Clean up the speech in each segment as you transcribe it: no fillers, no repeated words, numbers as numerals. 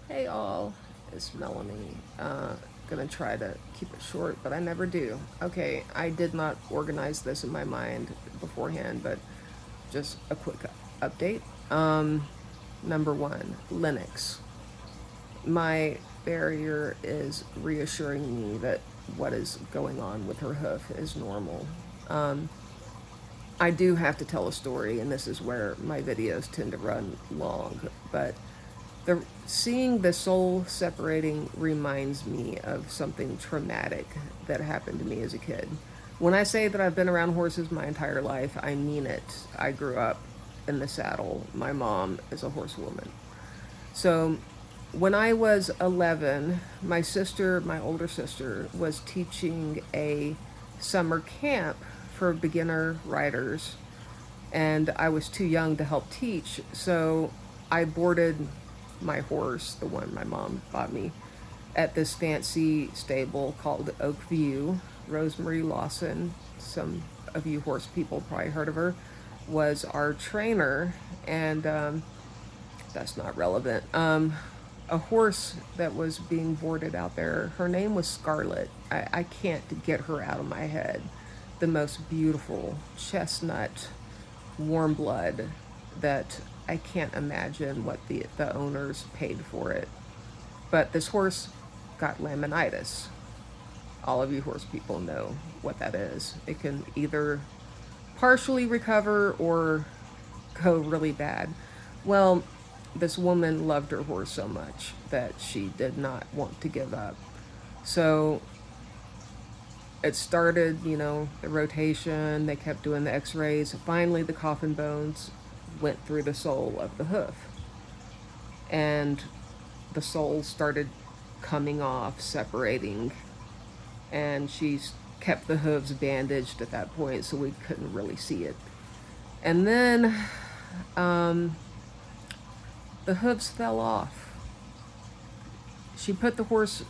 Hey all, it's Melanie. Gonna try to keep it short, but I never do. Okay, I did not organize this in my mind beforehand, but just a quick update. Number one, Lennox. My barrier is reassuring me that what is going on with her hoof is normal. Um, I do have to tell a story, and this is where my videos tend to run long, but seeing the soul separating reminds me of something traumatic that happened to me as a kid. When I say that I've been around horses my entire life, I mean it. I grew up in the saddle. My mom is a horsewoman. So when I was 11, my sister, my older sister, was teaching a summer camp for beginner riders, and I was too young to help teach. So I boarded my horse, the one my mom bought me, at this fancy stable called Oak View. Rosemary Lawson, some of you horse people probably heard of her, was our trainer, and that's not relevant. A horse that was being boarded out there, her name was Scarlet. I can't get her out of my head. The most beautiful chestnut warm blood that I can't imagine what the owners paid for it. But this horse got laminitis. All of you horse people know what that is. It can either partially recover or go really bad. Well, this woman loved her horse so much that she did not want to give up. So it started, the rotation. They kept doing the x-rays. Finally, the coffin bones went through the sole of the hoof. And the sole started coming off, separating. And she kept the hooves bandaged at that point, so we couldn't really see it. And then um, the hooves fell off. She put the horse,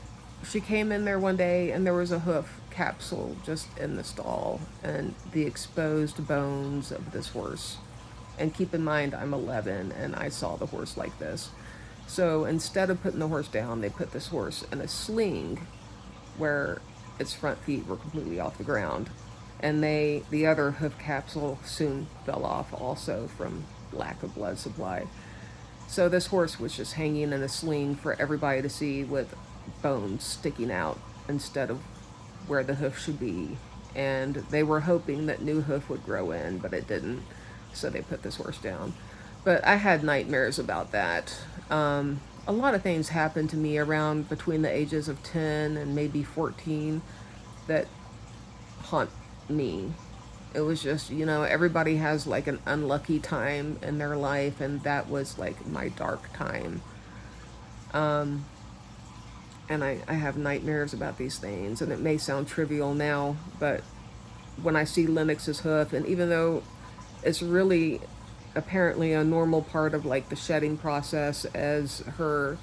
she came in there one day and there was a hoof capsule just in the stall and the exposed bones of this horse. And keep in mind, I'm 11 and I saw the horse like this. So instead of putting the horse down, they put this horse in a sling where its front feet were completely off the ground. And the other hoof capsule soon fell off also from lack of blood supply. So this horse was just hanging in a sling for everybody to see with bones sticking out instead of where the hoof should be. And they were hoping that new hoof would grow in, but it didn't. So they put this horse down. But I had nightmares about that. A lot of things happened to me around between the ages of 10 and maybe 14 that haunt me. It was just, everybody has like an unlucky time in their life, and that was like my dark time. Um, and I have nightmares about these things, and it may sound trivial now, but when I see Lennox's hoof, and even though it's really apparently a normal part of like the shedding process as her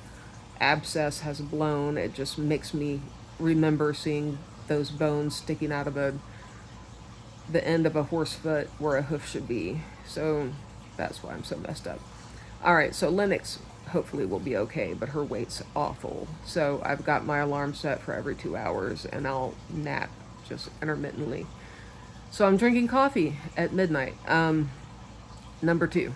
abscess has blown, it just makes me remember seeing those bones sticking out of the end of a horse foot where a hoof should be. So that's why I'm so messed up. All right, so Lennox hopefully will be okay, but her weight's awful. So I've got my alarm set for every 2 hours, and I'll nap just intermittently. So I'm drinking coffee at midnight. Number two,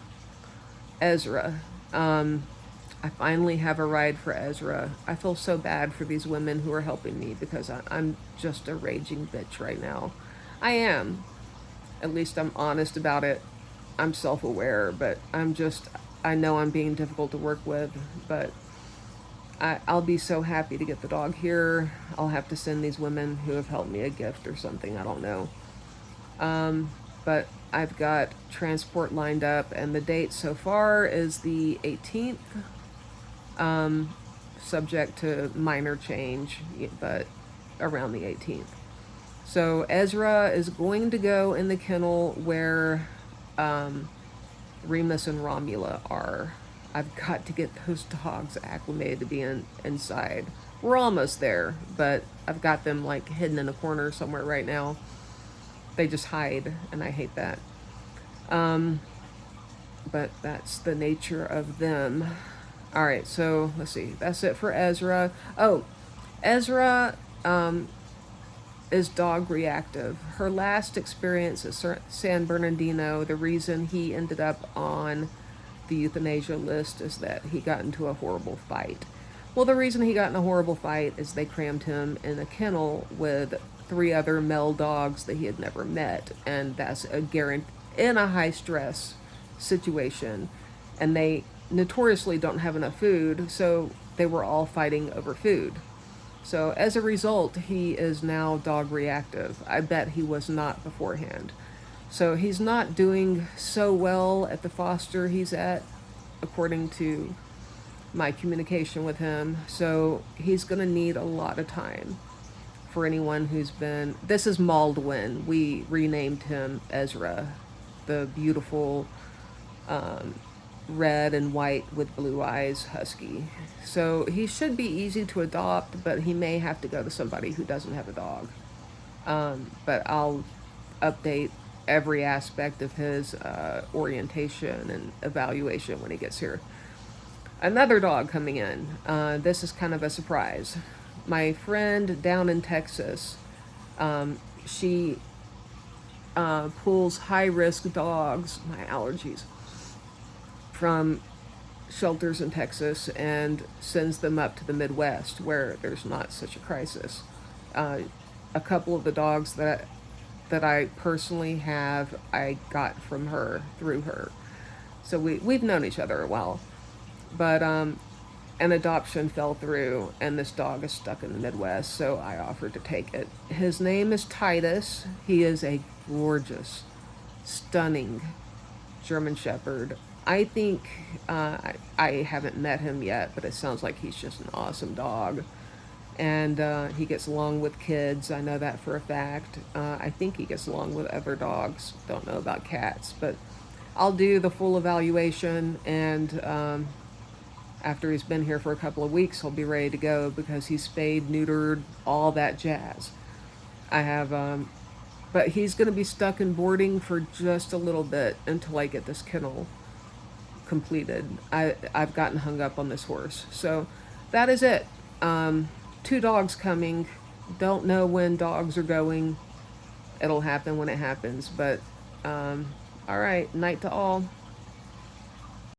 Ezra. I finally have a ride for Ezra. I feel so bad for these women who are helping me because I'm just a raging bitch right now. I am. At least I'm honest about it. I'm self aware, but I know I'm being difficult to work with, but I'll be so happy to get the dog here. I'll have to send these women who have helped me a gift or something. I don't know. But I've got transport lined up, and the date so far is the 18th, subject to minor change, but around the 18th. So Ezra is going to go in the kennel where Remus and Romula are. I've got to get those dogs acclimated to being inside. We're almost there, but I've got them like hidden in a corner somewhere right now. They just hide, and I hate that. But that's the nature of them. All right, so let's see. That's it for Ezra. Oh, Ezra is dog reactive. Her last experience at San Bernardino, the reason he ended up on the euthanasia list is that he got into a horrible fight. Well, the reason he got in a horrible fight is they crammed him in a kennel with 3 other male dogs that he had never met, and that's a guarantee in a high stress situation. And they notoriously don't have enough food, so they were all fighting over food. So as a result, he is now dog reactive. I bet he was not beforehand. So he's not doing so well at the foster he's at, according to my communication with him. So he's going to need a lot of time. For anyone who's been, this is Maldwin. We renamed him Ezra, the beautiful red and white with blue eyes husky. So he should be easy to adopt, but he may have to go to somebody who doesn't have a dog. But I'll update every aspect of his orientation and evaluation when he gets here. Another dog coming in. This is kind of a surprise. My friend down in Texas, she pulls high-risk dogs, my allergies, from shelters in Texas and sends them up to the Midwest where there's not such a crisis. A couple of the dogs that I personally have, I got from her, through her. So we've known each other a while. But an adoption fell through, and this dog is stuck in the Midwest, so I offered to take it. His name is Titus. He is a gorgeous, stunning German Shepherd. I think, I haven't met him yet, but it sounds like he's just an awesome dog. And he gets along with kids. I know that for a fact. I think he gets along with other dogs. Don't know about cats, but I'll do the full evaluation, and after he's been here for a couple of weeks, he'll be ready to go because he's spayed, neutered, all that jazz. I have, but he's going to be stuck in boarding for just a little bit until I get this kennel completed. I've gotten hung up on this horse. So that is it. 2 dogs coming. Don't know when dogs are going. It'll happen when it happens. But all right, night to all.